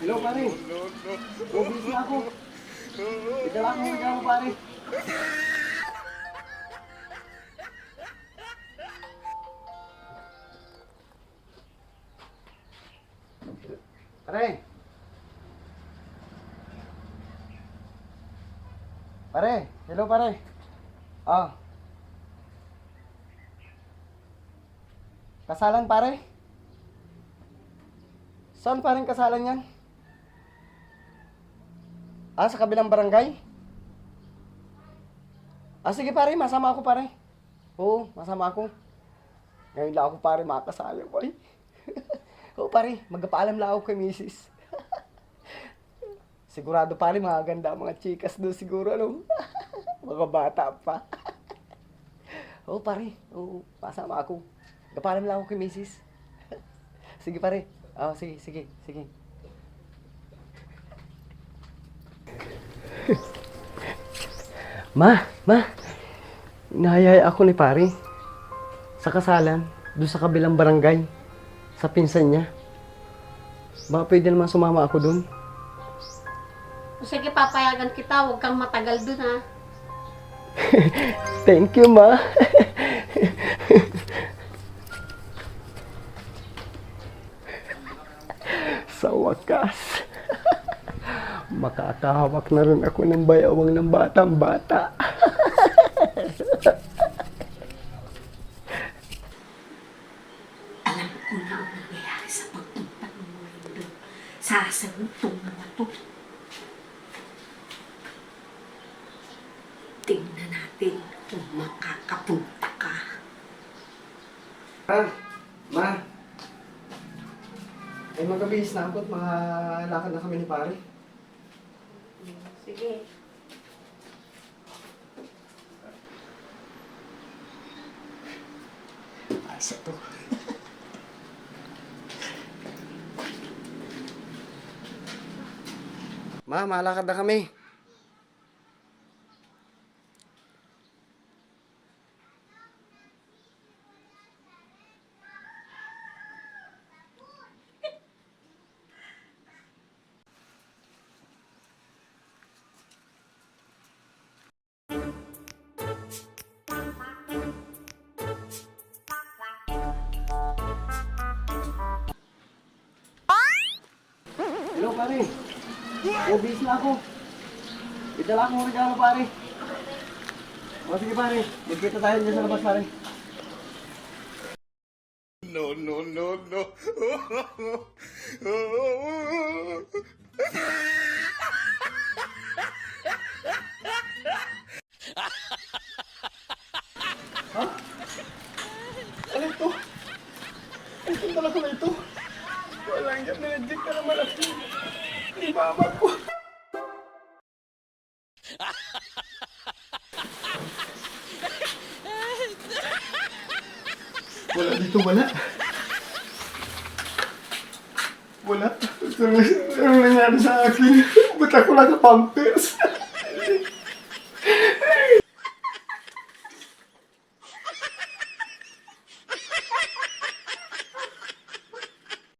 Hello, pare. Obis na ako. Idala ko yung mo, pare. Pare. Pare. Hello, pare. Ah. Kasalan, pare? Saan pareng kasalan yan? Ah, sa kabilang barangay? Ah, sige pare, masama ako pare. Oo, masama ako. Ngayon lang ako pare makakasali ko eh. Oo pare, magpaalam lang ako kay misis. Sigurado pare, magaganda ang mga chikas doon siguro, ano? Mga bata pa. Oo pare, oo, masama ako. Magpaalam lang ako kay misis. Sige pare. Oo, sige, sige, sige. Ma, inahayay ako ni pare sa kasalan, doon sa kabilang barangay, sa pinsan niya. Baka pwede naman sumama ako doon. Sige, papayagan kita. Huwag kang matagal dun, ha? Thank you, ma. Sa wakas, makakahawak na rin ako ng bayawang ng batang-bata. Alam ko na ang nangyayari sa pagpunta ng mga doon. Sasagutin mo na to. Tingnan natin kung makakapunta ka. Ma, ay magkabihis na ako at mga lakad na kami ni pare. Sige. Ay, sa to. Ma, malakad na kami. Hello, pare. Obis na ako. Idala ko ng regalo, pare. O, sige, pare. Magkita tayo dyan sa labas, pare. No, no, no, no. Ha? Ano ito? Ano ito talaga na ito? Walang yan, nilajik ka naman ako. Ni mama ko. Wala dito, wala. Wala. Ano nangyari sa akin? Ba't ako naka-pampers?